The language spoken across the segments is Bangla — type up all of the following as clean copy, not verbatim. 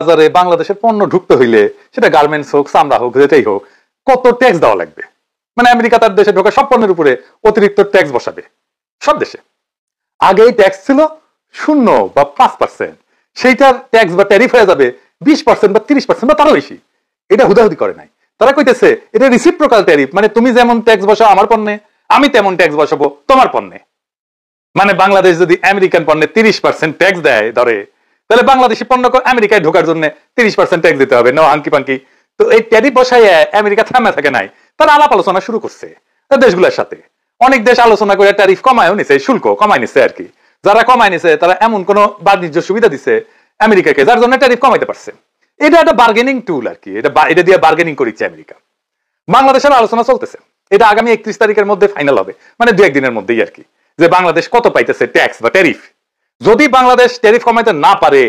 বাজারে বাংলাদেশের পণ্য ঢুকতে হইলে সেটা গার্মেন্টস হোক, চামড়া হোক, যেটাই হোক, কত ট্যাক্স দেওয়া লাগবে। মানে আমেরিকা তার দেশে ঢোকা সব পণ্যের উপরে অতিরিক্ত ট্যাক্স বসাবে সব দেশে। আগে এই ট্যাক্স ছিল 0 বা 5%, সেইটার ট্যাক্স বা ট্যারিফ হয়ে যাবে 20% বা 30% বা তারও বেশি। এটা হুদাহুদি করে নাই, তারা কইতেছে এটা রিসিপ্রোকাল ট্যারিফ, মানে তুমি যেমন ট্যাক্স বসাও আমার পণ্যে, আমি তেমন ট্যাক্স বসাবো তোমার পণ্যে। মানে বাংলাদেশ যদি আমেরিকান পণ্যে 30% ট্যাক্স দেয় ধরে, তাহলে বাংলাদেশি পণ্য আমেরিকায় ঢোকার জন্য 30% ট্যাক্স দিতে হবে, নাও হাঙ্কি পাঙ্কি। তো এই ট্যারিফ বসায় আমেরিকা থামে থাকে নাই, তারা আলাপ আলোচনা শুরু করছে দেশগুলোর সাথে। অনেক দেশ আলোচনা করে ট্যারিফ কমায়ও নিছে, শুল্ক কমায় নিছে আর কি। যারা কমায় নিছে তারা এমন কোন বাণিজ্য সুবিধা দিছে আমেরিকাকে যার জন্য ট্যারিফ কমাইতে পারছে। এটা একটা বার্গেনিং টুল আর কি, এটা দিয়ে বার্গেনিং করিচ্ছে আমেরিকা। বাংলাদেশের আলোচনা চলতেছে, এটা আগামী 31 তারিখের মধ্যে ফাইনাল হবে, মানে 2-1 দিনের মধ্যেই আর কি, যে বাংলাদেশ কত পাইতেছে ট্যাক্স বা ট্যারিফ। যদি বাংলাদেশ ট্যারিফ কমাইতে না পারে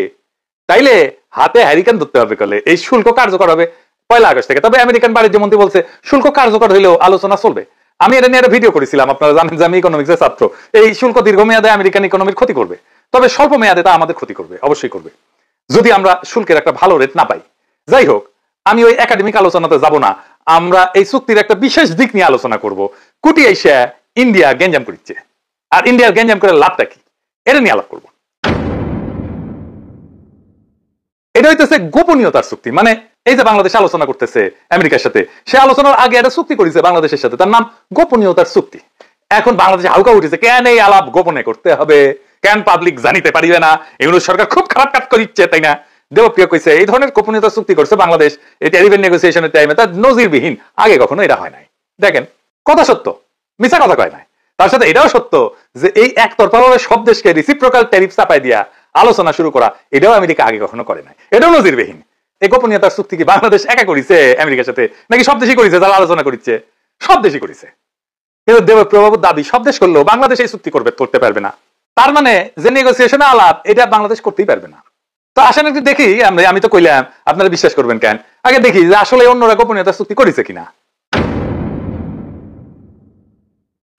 তাইলে হাতে হ্যারিকেন ধরতে হবে, কলে এই শুল্ক কার্যকর হবে 1 আগস্ট থেকে। তবে আমেরিকান বাণিজ্য মন্ত্রী বলছে শুল্ক কার্যকর হইলেও আলোচনা চলবে। আমি এটা নিয়ে একটা ভিডিও করেছিলাম, আপনারা জানেন যে আমি ইকোনমিক্সের ছাত্র। এই শুল্ক দীর্ঘমেয়াদে আমেরিকান ইকোনমির ক্ষতি করবে, তবে স্বল্প মেয়াদে তা আমাদের ক্ষতি করবে, অবশ্যই করবে, যদি আমরা শুল্কের একটা ভালো রেট না পাই। যাই হোক, আমি ওই একাডেমিক আলোচনাতে যাব না, আমরা এই চুক্তির একটা বিশেষ দিক নিয়ে আলোচনা করব। কুটি এসে ইন্ডিয়া গ্যাঞ্জাম করছে, আর ইন্ডিয়ার গ্যাঞ্জাম করে লাভটা কি, এটা নিয়ে আলাপ করব। এটা হইতেছে গোপনীয়তার চুক্তি। মানে এই যে বাংলাদেশ আলোচনা করতেছে আমেরিকার সাথে, সে আলোচনার আগে একটা চুক্তি করেছে বাংলাদেশের সাথে, তার নাম গোপনীয়তার চুক্তি। এখন বাংলাদেশে হালকা উঠেছে, কেন এই আলাপ গোপনে করতে হবে, কেন পাবলিক জানিতে পারিবে না, এগুলো সরকার খুব খারাপ কাজ করিচ্ছে, তাই না? দেবপ্রিয় কইছে এই ধরনের গোপনীয়তার চুক্তি করছে বাংলাদেশ এই ট্যারিফের নেগোসিয়েশনের টাইমে, তার নজিরবিহীন, আগে কখনো এটা হয় নাই। দেখেন, কথা সত্য, মিছা কথা কয় নাই। তার সাথে এটাও সত্য যে এই একতরফাভাবে সব দেশকে রিসিপ্রোকাল ট্যারিফ চাপাই দিয়া আলোচনা শুরু করা, এটাও আমেরিকা আগে কখনো করে নাই, এটাও নজিরবিহীন। এই গোপনীয়তার চুক্তি কি বাংলাদেশ একা করেছে আমেরিকার সাথে, নাকি সব দেশই করেছে? যারা আলোচনা করছে সব দেশই করেছে। কিন্তু দেবপ্রিয়বাবুর দাবি সব দেশ করলেও বাংলাদেশ এই চুক্তি করতে পারবে না। তার মানে যে নেগোসিয়েশনে আলাপ, এটা বাংলাদেশ করতেই পারবে না। তো আসেন একটু দেখি, আমি তো কইলাম, আপনারা বিশ্বাস করবেন কেন, আগে দেখি যে আসলে অন্যরা গোপনীয়তার চুক্তি করেছে কিনা।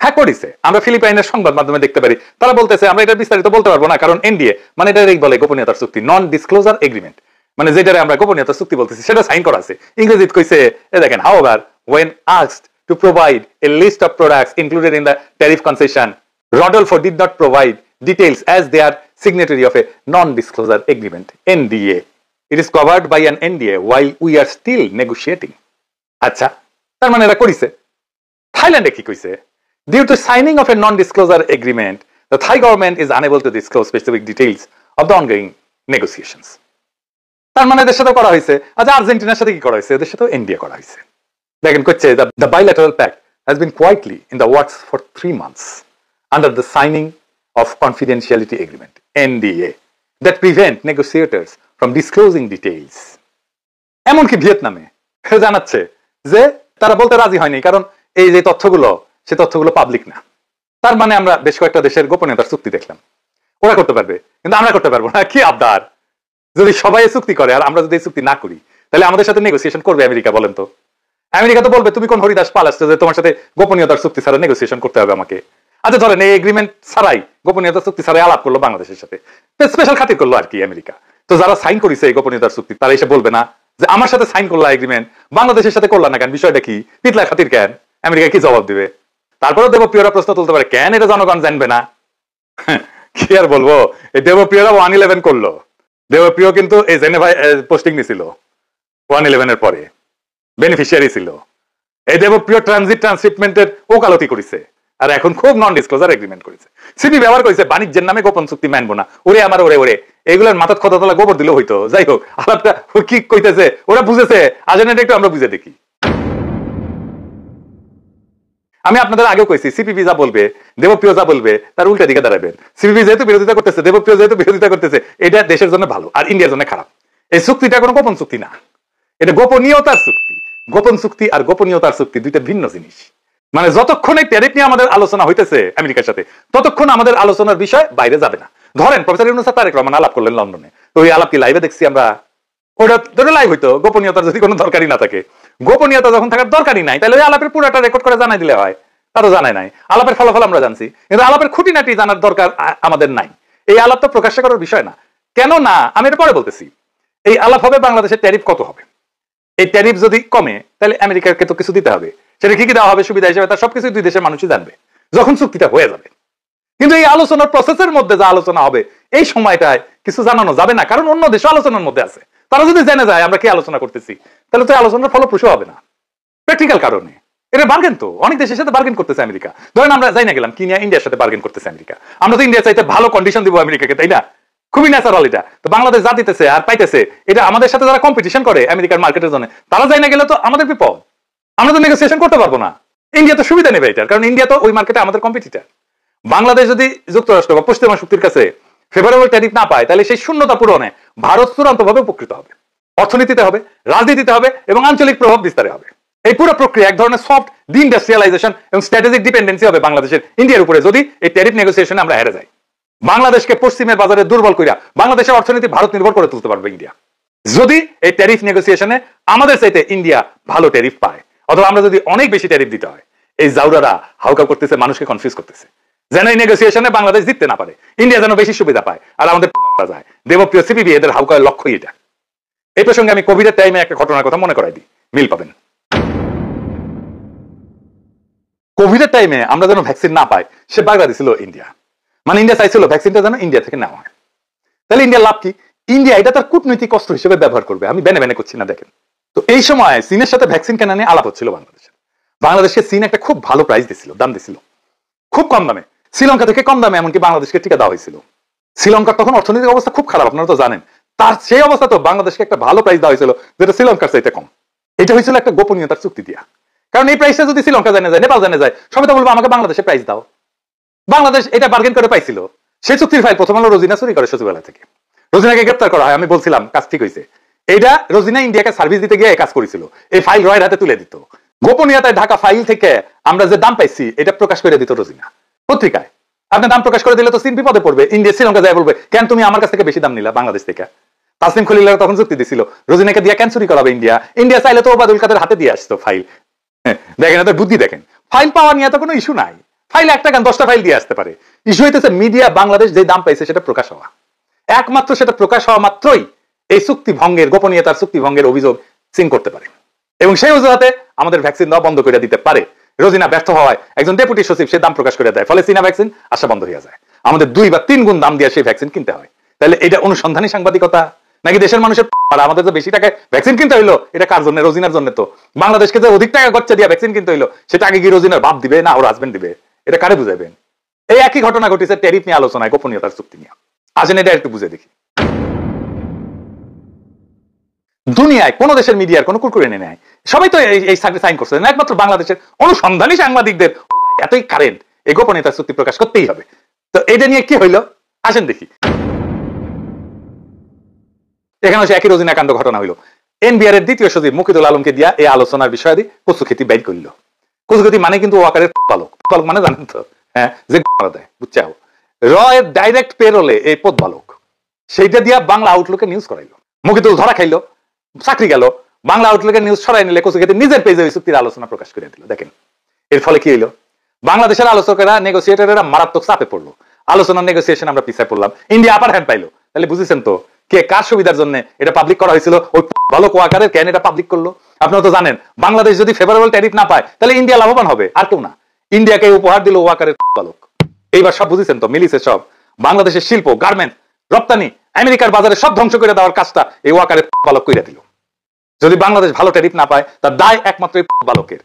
হ্যাঁ করেছে, আমরা ফিলিপাইনের সংবাদ মাধ্যমে দেখতে পারি, তারা বলতেছে, আমরা এটা বিস্তারিত বলতে পারবো না কারণ এনডিএ, মানে এটা বলে গোপনীয়তার চুক্তি, নন ডিসক্লোজার এগ্রিমেন্ট, মানে যেটারে আমরা গোপনীয়তার চুক্তি বলতেছি সেটা সাইন করা আছে। ইংরেজিতে কইছে, দেখেন, however when asked to provide a list of products included in the tariff concession, Rodolfo did not provide details as they are signatory of a non-disclosure agreement, NDA. It is covered by an NDA while we are still negotiating. আচ্ছা, তার মানে এরা করিছে। থাইল্যান্ডে কি কইছে? Due to signing of a non-disclosure agreement, the Thai government is unable to disclose specific details of the ongoing negotiations. তার মানে এদের সাথে করা হয়েছে। আচ্ছা, আর্জেন্টিনার সাথে কি করা হয়েছে? এদের সাথে এনডিএ করা হয়েছে। দেখেন কইছে, the bilateral pact has been quietly in the works for 3 months under the signing of confidentiality agreement, NDA, that prevent negotiators from disclosing details. এমনকি ভিয়েতনামে জানাচ্ছে যে তারা বলতে রাজি হয়নি, কারণ এই যে তথ্যগুলো, সে তথ্যগুলো পাবলিক না। তার মানে আমরা বেশ কয়েকটা দেশের গোপনীয়তার চুক্তি দেখলাম, ওরা করতে পারবে কিন্তু আমরা করতে পারবো না। কি আবদার! যদি সবাই চুক্তি করে আর আমরা যদি এই চুক্তি না করি, তাহলে আমাদের সাথে নেগোসিয়েশন করবে আমেরিকা? বলেন তো। আমেরিকা তো বলবে, তুমি কোন হরিদাস পাল আসছো যে তোমার সাথে গোপনীয়তার চুক্তি ছাড়া নেগোসিয়েশন করতে হবে আমাকে? আচ্ছা ধরেন এই এগ্রিমেন্ট ছাড়াই, গোপনীয়তার চুক্তি ছাড়াই আলাপ করলো বাংলাদেশের সাথে, স্পেশাল খাতির করলো আর কি আমেরিকা। তো যারা সাইন করেছে এই গোপনীয়তার চুক্তি, তারা এসে বলবে না যে আমার সাথে সাইন করলা এগ্রিমেন্ট, বাংলাদেশের সাথে করলা না কেন, বিষয়টা কি, পিতলা খাতির কেন? আমেরিকা কি জবাব দিবে? তারপরেও দেবপ্রিয়রা প্রশ্ন তুলতে পারে, কেন এটা জনগণ জানবে না? কি আর বলবো, এই দেবপ্রিয়রা 111 করলো। দেবপ্রিয় কিন্তু এই জেনেভায় পোস্টিং নিছিল 111 এর পরে, বেনিফিশিয়ারি ছিল। এই দেবপ্রিয় ট্রানশিপমেন্টের ওকালতি করেছে, আর এখন খুব নন ডিসক্লোজার এগ্রিমেন্ট করেছে। সিপি ব্যবহার করেছে, বাণিজ্যের নামে গোপন চুক্তি মানবো না। ওরে আমার ওরে ওরে, এগুলোর মাথার কথা তোলা গোবর দিলেও হইতো। যাই হোক, আলাপটা কি কইতেছে ওরা বুঝেছে, আজেন্ডাটা একটু আমরা বুঝে দেখি। আমি আপনাদের আগেও কইছি, সিপিপি যা বলবে, দেবপ্রিয় যা বলবে, তার উল্টা দিকে দাঁড়াবেন। সিপিপি যেহেতু বিরোধিতা করতেছে, দেবপ্রিয় যেহেতু বিরোধিতা করতেছে, এটা দেশের জন্য ভালো আর ইন্ডিয়ার জন্য খারাপ। এই চুক্তিটা কোনো গোপন চুক্তি না, এটা গোপনীয়তার চুক্তি। গোপন চুক্তি আর গোপনীয়তার চুক্তি দুইটা ভিন্ন জিনিস। মানে যতক্ষণ এই ট্যারিফ নিয়ে আমাদের আলোচনা হইতেছে আমেরিকার সাথে, ততক্ষণ আমাদের আলোচনার বিষয় বাইরে যাবে না। ধরেন প্রফেসর ইউনূস তারেক রহমান আলাপ করলেন লন্ডনে, তো ওই আলাপ কি লাইভে দেখছি আমরা? ওটা ধরে লাইভ হইতো, গোপনীয়তার যদি কোনো দরকারই না থাকে। গোপনীয়তা যখন থাকার দরকারই নাই, তাহলে ওই আলাপের পুরোটা রেকর্ড করে জানাই দিলে হয়। তারও জানাই নাই, আলাপের ফলাফল আমরা জানছি, কিন্তু আলাপের খুঁটিনাটি জানার দরকার আমাদের নাই। এই আলাপ তো প্রকাশ করার বিষয় না। কেন না, আমি এটা পরে বলতেছি। এই আলাপ হবে বাংলাদেশের ট্যারিফ কত হবে। এই ট্যারিফ যদি কমে তাহলে আমেরিকাকে তো কিছু দিতে হবে, সেটা কি কি দেওয়া হবে সুবিধা হিসেবে তার সবকিছু দুই দেশের মানুষই জানবে যখন চুক্তিটা হয়ে যাবে। কিন্তু এই আলোচনার প্রসেসের মধ্যে যা আলোচনা হবে এই সময়টায় কিছু জানানো যাবে না, কারণ অন্য দেশ আলোচনার মধ্যে আছে। তারা যদি জেনে যায় আমরা কি আলোচনা করতেছি তাহলে তো আলোচনার ফলপ্রসূ হবে না প্র্যাকটিক্যাল কারণে। এটা বার্গেন, তো অনেক দেশের সাথে বার্গেন করতেছে আমেরিকা। ধরেন আমরা যাই না গেলাম কি নিয়ে ইন্ডিয়ার সাথে বার্গেন করতেছে আমেরিকা, আমরা তো ইন্ডিয়া চাইতে ভালো কন্ডিশন দিব আমেরিকাকে, তাই না? খুবই ন্যাচারাল এটা। তো বাংলাদেশ যা দিতেছে আর পাইতেছে এটা আমাদের সাথে যারা কম্পিটিশন করে আমেরিকার মার্কেটের জন্য তারা যাই না গেলে তো আমাদের বিপদ, আমরা তো নেগোসিয়েশন করতে পারবো না। ইন্ডিয়া তো সুবিধা নেবে এটার, কারণ ইন্ডিয়া তো ওই মার্কেটে আমাদের কম্পিটিটর। বাংলাদেশ যদি যুক্তরাষ্ট্র বা পশ্চিমা শক্তির কাছে ফেভারেবল ট্যারিফ না পায় তাহলে সেই শূন্যতা পূরণে ভারত চূড়ান্তভাবে উপকৃত হবে, অর্থনীতিতে হবে, রাজনীতিতে হবে এবং আঞ্চলিক প্রভাব বিস্তারে হবে। এই পুরো প্রক্রিয়া এক ধরনের সফট ডিইন্ডাস্ট্রিয়ালাইজেশন এবং স্ট্র্যাটেজিক ডিপেন্ডেন্সি হবে বাংলাদেশের ইন্ডিয়ার উপরে যদি এই ট্যারিফ নেগোসিয়েশনে আমরা হেরে যাই। বাংলাদেশকে পশ্চিমের বাজারে দুর্বল কইরা বাংলাদেশের অর্থনীতি ভারত নির্ভর করে তুলতে পারবে ইন্ডিয়া যদি এই ট্যারিফ নেগোসিয়েশনে আমাদের চাইতে ইন্ডিয়া ভালো ট্যারিফ পায়। অথবা আমরা যদি অনেক বেশি ট্যারিফ দিতে হয়, এই জাউরারা হাউকাউ করতেছে, মানুষকে কনফিউজ করতেছে যেন এই নেগোসিয়েশনে বাংলাদেশ জিততে না পারে, ইন্ডিয়া যেন বেশি সুবিধা পায় আর আমাদের মারা যায়। দেবপ্রিয় সিপিবি এদের হাউকাউয়ের লক্ষ্যই এটা। এই প্রসঙ্গে আমি কোভিডের টাইমে একটা ঘটনার কথা মনে করাই দিই, মিল পাবেন। কোভিডের টাইমে আমরা যেন ভ্যাকসিন না পাই সে বাগড়া দিছিল ইন্ডিয়া, মানে ইন্ডিয়া চাইছিল ভ্যাকসিনটা যেন ইন্ডিয়া থেকে নেওয়া হয়। তাহলে ইন্ডিয়ার লাভ কি? ইন্ডিয়া এটা তার কূটনৈতিক অস্ত্র হিসেবে ব্যবহার করবে। আমি বেনে বেনে করছি না, দেখেন তো এই সময় চীনের সাথে ভ্যাকসিন কেনা নিয়ে আলাপ হচ্ছিল বাংলাদেশের। বাংলাদেশকে চীন একটা খুব ভালো প্রাইস দিছিল, দাম দিছিল খুব কম দামে, শ্রীলঙ্কা থেকে কম দামে এমনকি বাংলাদেশকে টিকা দেওয়া হয়েছিল। শ্রীলঙ্কার তখন অর্থনৈতিক অবস্থা খুব খারাপ, আপনারা তো জানেন। তার সেই অবস্থা তো বাংলাদেশকে একটা ভালো প্রাইস দেওয়া হয়েছিল যেটা শ্রীলঙ্কার চাইতে কম। এটা হয়েছিল একটা গোপনীয়তার চুক্তি দিয়া, কারণ এই প্রাইসটা যদি শ্রীলঙ্কা জানে যায়, নেপাল জানে যায়, সবাই তো বলবো আমাকে বাংলাদেশে প্রাইস দাও। বাংলাদেশ এটা বার্গেন করে পাইছিল। সেই চুক্তির ফাইল প্রথম আলো রোজিনা চুরি করে সচিবালয় থেকে, রোজিনাকে গ্রেপ্তার করা হয়। আমি বলছিলাম কাজ ঠিক হয়েছে, এইটা রোজিনা ইন্ডিয়াকে সার্ভিস দিতে গিয়ে কাজ করেছিল। এই ফাইল রয়ের হাতে তুলে দিত, গোপনীয়তায় ঢাকা ফাইল থেকে আমরা যে দাম পাইছি এটা প্রকাশ করে দিত রোজিনা পত্রিকায়। আপনি দাম প্রকাশ করে দিলে তো চীন বিপদে পড়বে, ইন্ডিয়া শ্রীলঙ্কা যায় বলবে কেন তুমি আমার কাছ থেকে বেশি দাম নিলা বাংলাদেশ থেকে। তাসলিম খলিলরা তখন যুক্তি দিছিল রোজিনাকে দিয়ে কেন চুরি করাবে ইন্ডিয়া, ইন্ডিয়া চাইলে তো ওবায়দুল কাদের হাতে দিয়ে আসতো ফাইল। দেখেন এদের বুদ্ধি দেখেন, ফাইল পাওয়া নিয়ে তো কোনো ইস্যু নাই, ফাইল একটা গান 10টা ফাইল দিয়ে আসতে পারে। ইস্যু হইতেছে মিডিয়া বাংলাদেশ যে দাম পাইছে সেটা প্রকাশ হওয়া, একমাত্র সেটা প্রকাশ হওয়া মাত্রই এই চুক্তি ভঙ্গের, গোপনীয়তার চুক্তি ভঙ্গের অভিযোগ চীন করতে পারে এবং সেই অজুহাতে আমাদের ভ্যাকসিন দেওয়া বন্ধ করে দিতে পারে। রোজিনা ব্যর্থ হওয়ায় একজন ডেপুটি সচিব সে দাম প্রকাশ করে দেয়, ফলে চীনা ভ্যাকসিন আসা বন্ধ হয়ে যায়। আমাদের 2 বা 3 গুণ দাম দিয়ে সেই ভ্যাকসিন কিনতে হয়। তাহলে এটা অনুসন্ধানী সাংবাদিকতা নাকি দেশের মানুষের? আর আমাদের যে বেশি টাকায় ভ্যাকসিন কিনতে হইলো এটা কার জন্য? রোজিনার জন্য। তো বাংলাদেশকে যে অধিক টাকা খরচা দিয়ে ভ্যাকসিন কিনতে হইলো সেটা আগে কি রোজিনার বাপ দিবে না ওর হাজবেন্ড দিবে? এটা কারে বুঝাবেন? এই একই ঘটনা ঘটেছে ট্যারিফ নিয়ে আলোচনায়, গোপনীয়তার চুক্তি নিয়ে। আসেন এটা একটু বুঝে দেখি। দুনিয়ায় কোন দেশের মিডিয়ার কোন কুরকুরে নেই, সবাই তো এই সাইন করছে না, একমাত্র বাংলাদেশের অনুসন্ধানী সাংবাদিকদের এতই কারেন্ট এই গোপনীয়তার চুক্তি প্রকাশ করতেই হবে। তো এটা নিয়ে কি হইলো আসেন দেখি। এখানে একই রোজিনা কাণ্ড ঘটনা হইলো। এনবিআর এর দ্বিতীয় সচিব মুকিদুল আলমকে দিয়া এই আলোচনার বিষয়াদি কচুক্ষেতি বাইর করল। কচুক্ষেতি মানে কিন্তু ওয়াকারের পালক, পালক মানে জানেন তো, হ্যাঁ, যে দেয় বুঝছাও। র এর ডাইরেক্ট পেরোলে এই পদ বালক, সেইটা দিয়া বাংলা আউটলুকে নিউজ করাইলো। মুকিদুল ধরা খাইলো, চাকরি গেল। বাংলা আউটলুকের নিউজ ছড়াই নিলে কচুক্ষেতি নিজের পেজে ওই চুক্তির আলোচনা প্রকাশ করে দিল। দেখেন এর ফলে কি হইলো, বাংলাদেশের আলোচকেরা, নেগোসিয়েটররা মারাত্মক চাপে পড়লো। আলোচনার নেগোসিয়েশন আমরা পিছায় পড়লাম, ইন্ডিয়া আপার হ্যান্ড পাইলো। তাহলে বুঝেছেন তো কে কার সুবিধার জন্য এটা পাবলিক করা হয়েছিল? ওই ভালো কোয়াকারের কেন এটা পাবলিক করলো? আপনারা তো জানেন বাংলাদেশ যদি ফেভারেবল ট্যারিফ না পায় তাহলে ইন্ডিয়া লাভবান হবে, আর কেউ না। ইন্ডিয়াকে উপহার দিল ওয়াকারের বালক। এইবার সব বুঝেছেন তো, মিলিছে সব। বাংলাদেশের শিল্প, গার্মেন্ট, রপ্তানি আমেরিকার বাজারে সব ধ্বংস করে দেওয়ার কাজটা এই ওয়াকারের বালক কইরা দিল। যদি বাংলাদেশ ভালো ট্যারিফ না পায় তার দায় একমাত্র এই বালকের।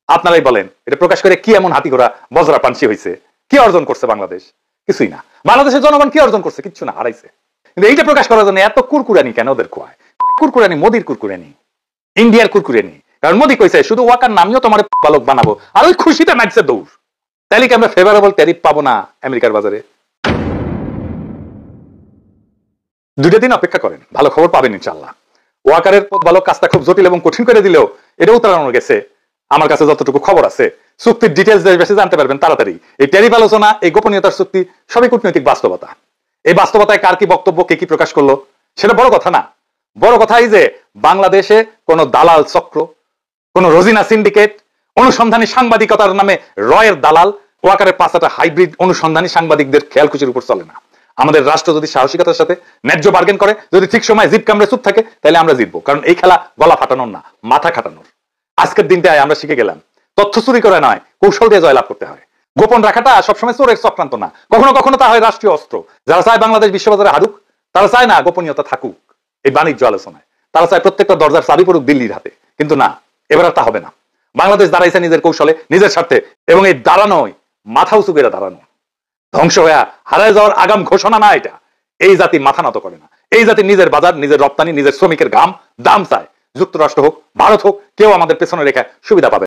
আপনারাই বলেন এটা প্রকাশ করে কি এমন হাতি ঘোড়া বজরা পানসি হয়েছে? কি অর্জন করছে বাংলাদেশ? কিছুই না। বাংলাদেশের জনগণ কি অর্জন করছে? কিচ্ছু না, হারাইছে। কিন্তু এইটা প্রকাশ করার জন্য এত কুরকুরানি কেন ওদের খোয়ায়? কুরকুরানি মোদির কুরকুরানি, ইন্ডিয়ার কুরকুরানি। কারণ মোদি কইছে শুধু ওয়াকার নামিও তোমার বালক বানাবো, আর ওই খুশিতে নাচছে দৌড়। তাইলে কি আমরা ফেভারেবল ট্যারিফ পাবো না আমেরিকার বাজারে? 2 দিন অপেক্ষা করেন, ভালো খবর পাবেন ইনশাআল্লাহ। ওয়াকারের বালক কাজটা খুব জটিল এবং কঠিন করে দিলেও এটা উত্তরানো গেছে। আমার কাছে যতটুকু খবর আছে, চুক্তির ডিটেলস বেশি জানতে পারবেন তাড়াতাড়ি। এই ট্যারিফ আলোচনা, এই গোপনীয়তার চুক্তি সবই কূটনৈতিক বাস্তবতা। এই বাস্তবতায় কার কি বক্তব্য, কে কি প্রকাশ করলো সেটা বড় কথা না। বড় কথা এই যে বাংলাদেশে কোন দালাল চক্র, কোন রোজিনা সিন্ডিকেট, অনুসন্ধানী সাংবাদিকতার নামে রয়ের দালাল, ওয়াকারের পাঁচটা হাইব্রিড অনুসন্ধানী সাংবাদিকদের খেয়ালখুচির উপর চলে না। আমাদের রাষ্ট্র যদি সাহসিকতার সাথে ন্যায্য বার্গেন করে, যদি ঠিক সময় জিপ কামড়ে চুপ থাকে, তাহলে আমরা জিতবো। কারণ এই খেলা গলা ফাটানোর না, মাথা খাটানোর। আজকের দিনটায় আমরা শিখে গেলাম তথ্য চুরি করে নয়, কৌশল দিয়ে জয়লাভ করতে হয়। গোপন রাখাটা সবসময় চোরের চক্রান্ত না, কখনো কখনো তা হয় রাষ্ট্রীয় অস্ত্র। যারা চায় বাংলাদেশ বিশ্ববাজারে হারুক, তারা চায় না গোপনীয়তা থাকুক এই বাণিজ্য আলোচনায়। তারা চায় প্রত্যেকটা দরজার চাবি পড়ুক দিল্লির হাতে। কিন্তু না, এবার আর তা হবে না। বাংলাদেশ দাঁড়াইছে নিজের কৌশলে, নিজের স্বার্থে, এবং এই দাঁড়ানোই মাথা উঁচু করে দাঁড়ানো। ধ্বংস হয়ে হারায় যাওয়ার আগাম ঘোষণা না এটা। এই জাতি মাথা নত করে না। এই জাতি নিজের বাজার, নিজের রপ্তানি, নিজের শ্রমিকের ঘাম দাম চায়। যুক্তরাষ্ট্র হোক, ভারত হোক, কেউ আমাদের পেছনে রেখে সুবিধা পাবে।